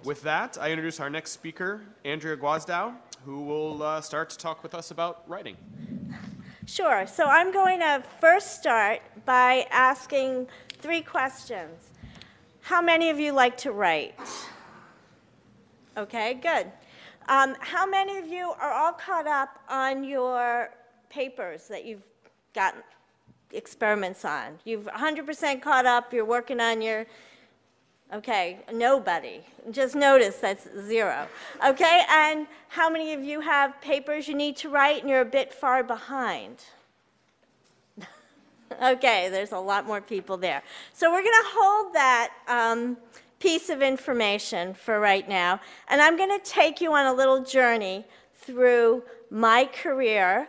with that, I introduce our next speaker, Andrea Gwosdow, who will start to talk with us about writing. Sure. So I'm going to first start by asking 3 questions. How many of you like to write? Okay, good. How many of you are all caught up on your papers that you've gotten experiments on? You've 100% caught up, you're working on your, okay, nobody. Just notice that's 0. Okay, and how many of you have papers you need to write and you're a bit far behind? Okay, there's a lot more people there. So we're going to hold that piece of information for right now, and I'm going to take you on a little journey through my career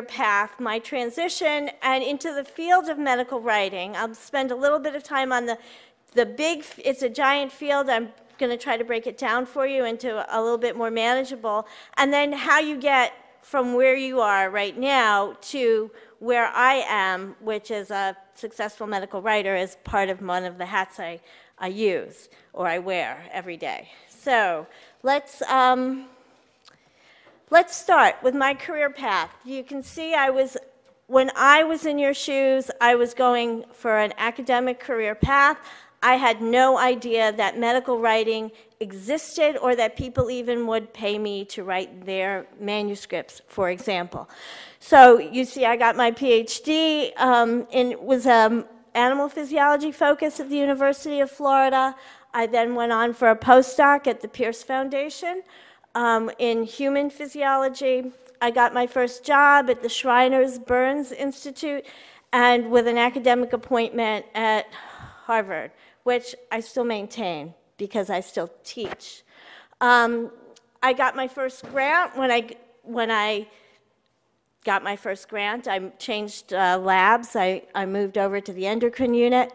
path, my transition, and into the field of medical writing. I'll spend a little bit of time on the big, it's a giant field. I'm going to try to break it down for you into a little bit more manageable, and then how you get from where you are right now to where I am, which is a successful medical writer, is part of one of the hats I use or I wear every day. So let's start with my career path. You can see when I was in your shoes, I was going for an academic career path. I had no idea that medical writing existed or that people even would pay me to write their manuscripts, for example. So you see I got my PhD was animal physiology focus at the University of Florida. I then went on for a postdoc at the Pierce Foundation in human physiology. I got my first job at the Shriners Burns Institute and with an academic appointment at Harvard, which I still maintain because I still teach. I got my first grant. When I got my first grant, I changed labs. I moved over to the endocrine unit.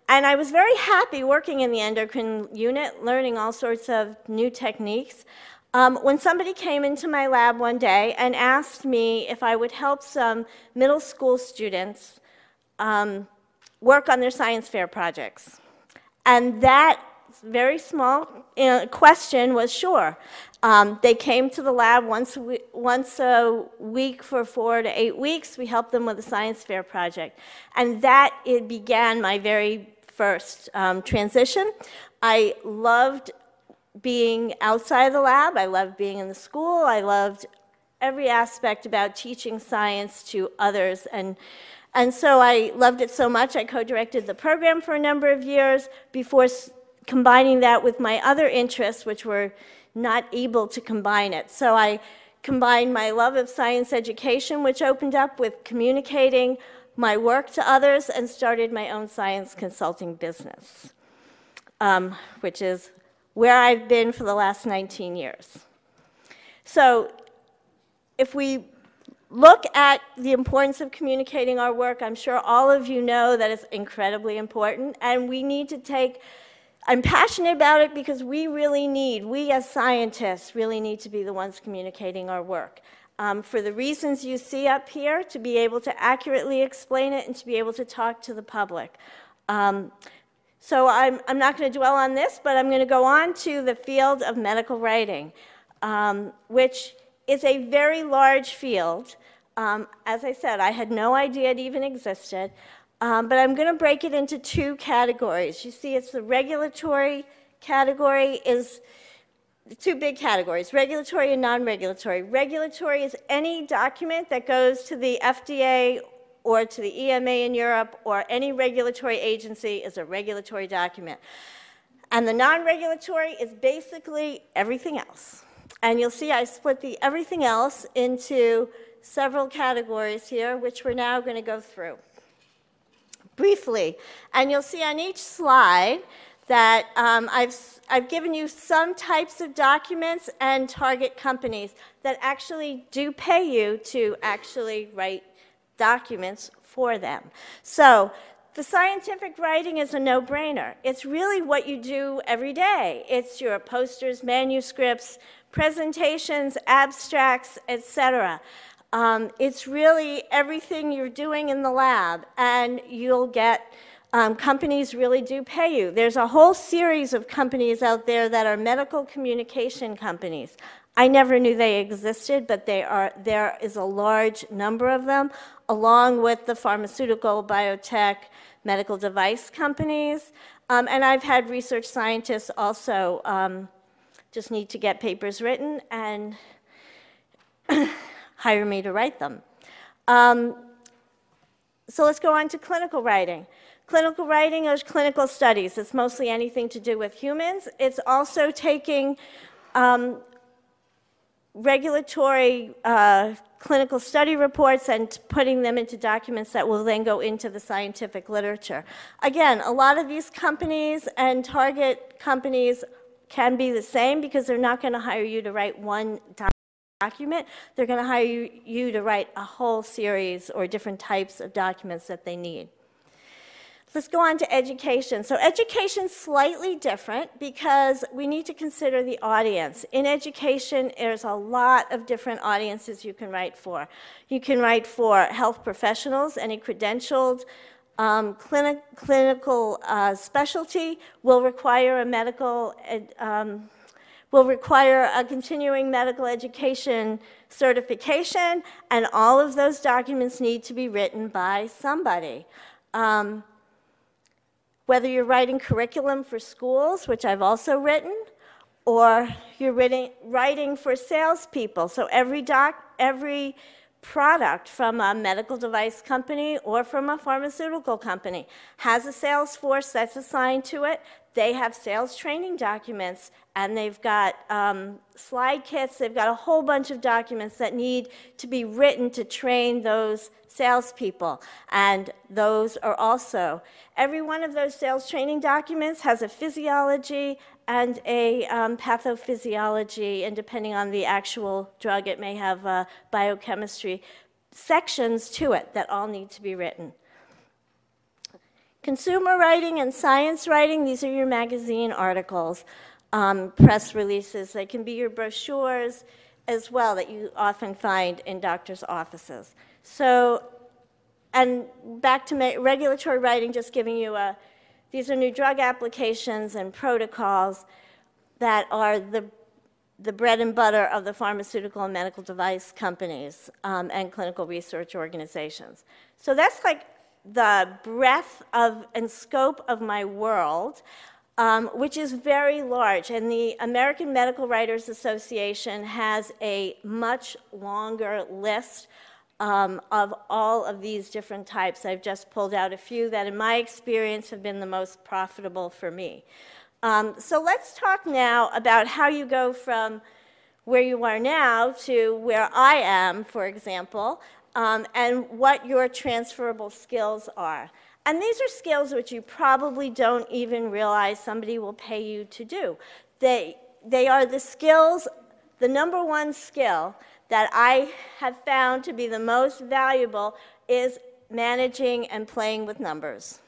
And I was very happy working in the endocrine unit, learning all sorts of new techniques. When somebody came into my lab one day and asked me if I would help some middle school students work on their science fair projects. And that very small question was sure. They came to the lab once a week for 4 to 8 weeks. We helped them with a science fair project. And it began my very first transition. I loved being outside the lab. I loved being in the school. I loved every aspect about teaching science to others. And so I loved it so much, I co-directed the program for a number of years before combining that with my other interests, which were not able to combine it. So I combined my love of science education, which opened up with communicating my work to others, and started my own science consulting business, which is where I've been for the last 19 years. So if we look at the importance of communicating our work, I'm sure all of you know that it's incredibly important, and we need to I'm passionate about it because we as scientists really need to be the ones communicating our work. For the reasons you see up here, to be able to accurately explain it and to be able to talk to the public. So I'm not going to dwell on this, but I'm going to go on to the field of medical writing, which is a very large field. As I said, I had no idea it even existed, but I'm going to break it into 2 categories. You see, it's the regulatory category is 2 big categories, regulatory and non-regulatory. Regulatory is any document that goes to the FDA or to the EMA in Europe or any regulatory agency is a regulatory document. And the non-regulatory is basically everything else. And you'll see I split the everything else into several categories here, which we're now going to go through briefly. And you'll see on each slide that I've given you some types of documents and target companies that actually do pay you to actually write documents for them. So the scientific writing is a no-brainer. It's really what you do every day. It's your posters, manuscripts, presentations, abstracts, etc. It's really everything you're doing in the lab, and you'll get Companies really do pay you. There's a whole series of companies out there that are medical communication companies. I never knew they existed, but there is a large number of them, along with the pharmaceutical, biotech, medical device companies. And I've had research scientists also just need to get papers written and hire me to write them. So let's go on to clinical writing. Clinical writing is clinical studies. It's mostly anything to do with humans. It's also taking regulatory clinical study reports and putting them into documents that will then go into the scientific literature. Again, a lot of these companies and target companies can be the same because they're not going to hire you to write one document. They're going to hire you to write a whole series or different types of documents that they need. Let's go on to education. So education's slightly different because we need to consider the audience. In education, there's a lot of different audiences you can write for. You can write for health professionals. Any credentialed clinical specialty will require a continuing medical education certification, and all of those documents need to be written by somebody. Whether you're writing curriculum for schools, which I've also written, or you're writing for salespeople. So every product from a medical device company or from a pharmaceutical company has a sales force that's assigned to it. They have sales training documents, and they've got slide kits. They've got a whole bunch of documents that need to be written to train those salespeople. And those are also, every one of those sales training documents has a physiology and a pathophysiology, and depending on the actual drug, it may have biochemistry sections to it that all need to be written. Consumer writing and science writing, these are your magazine articles, press releases. They can be your brochures as well that you often find in doctors' offices. So, and back to regulatory writing, just giving you these are new drug applications and protocols that are the bread and butter of the pharmaceutical and medical device companies and clinical research organizations. So that's like the breadth of and scope of my world, which is very large. And the American Medical Writers Association has a much longer list of all of these different types. I've just pulled out a few that in my experience have been the most profitable for me. So let's talk now about how you go from where you are now to where I am, for example, and what your transferable skills are. And these are skills which you probably don't even realize somebody will pay you to do. They are the skills, the number one skill that I have found to be the most valuable is managing and playing with numbers.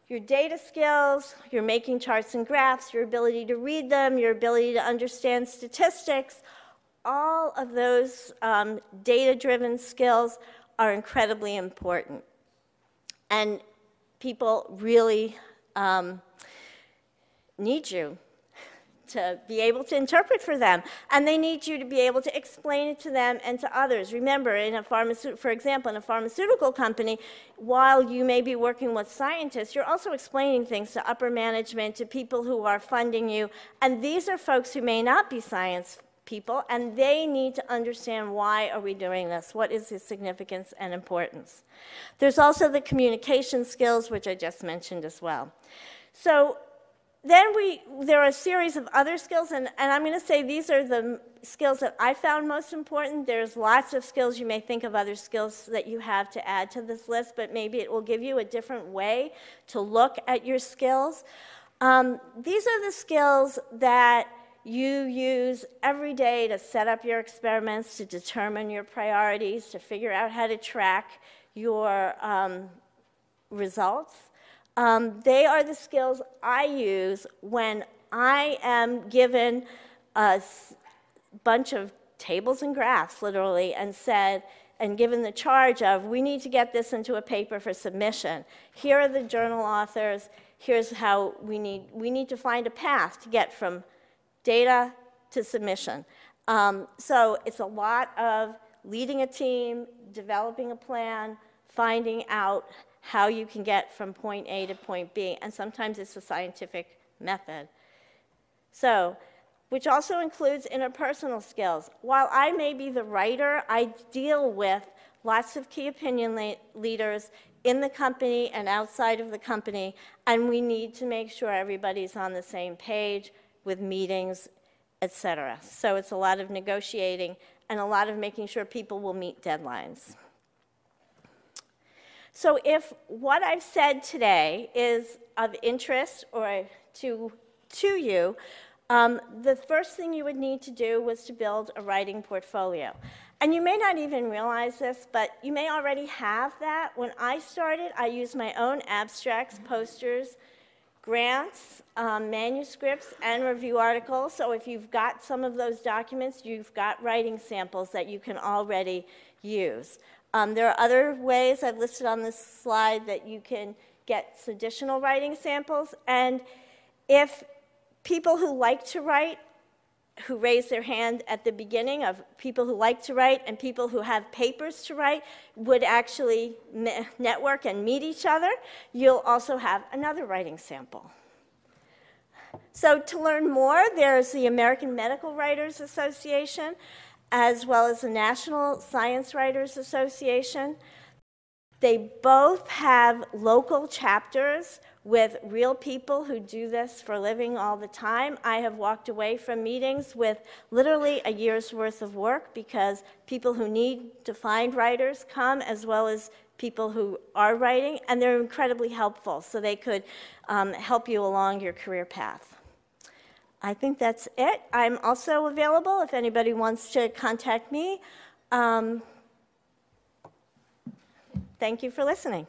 Your data skills, your making charts and graphs, your ability to read them, your ability to understand statistics, all of those data-driven skills are incredibly important. And people really need you to be able to interpret for them. And they need you to be able to explain it to them and to others. Remember, for example, in a pharmaceutical company, while you may be working with scientists, you're also explaining things to upper management, to people who are funding you. And these are folks who may not be science people, and they need to understand why are we doing this? What is the significance and importance? There's also the communication skills, which I just mentioned as well. So then there are a series of other skills, and I'm going to say these are the skills that I found most important. There's lots of skills. You may think of other skills that you have to add to this list, but maybe it will give you a different way to look at your skills. These are the skills that you use every day to set up your experiments, to determine your priorities, to figure out how to track your results. They are the skills I use when I am given a bunch of tables and graphs, literally, and said, and given the charge of, we need to get this into a paper for submission. Here are the journal authors. Here's how we need to find a path to get from data to submission. So it's a lot of leading a team, developing a plan, finding out how you can get from point A to point B, and sometimes it's a scientific method. So, which also includes interpersonal skills. While I may be the writer, I deal with lots of key opinion leaders in the company and outside of the company, and we need to make sure everybody's on the same page with meetings, etc. So it's a lot of negotiating and a lot of making sure people will meet deadlines. So if what I've said today is of interest or to you, the first thing you would need to do was to build a writing portfolio. And you may not even realize this, but you may already have that. When I started, I used my own abstracts, posters, grants, manuscripts, and review articles. So if you've got some of those documents, you've got writing samples that you can already use. There are other ways I've listed on this slide that you can get additional writing samples. And if people who like to write, who raise their hand at the beginning of people who like to write and people who have papers to write would actually network and meet each other, you'll also have another writing sample. So to learn more, there's the American Medical Writers Association, as well as the National Science Writers Association. They both have local chapters with real people who do this for a living all the time. I have walked away from meetings with literally a year's worth of work because people who need to find writers come, as well as people who are writing, and they're incredibly helpful, so they could help you along your career path. I think that's it. I'm also available if anybody wants to contact me. Thank you for listening.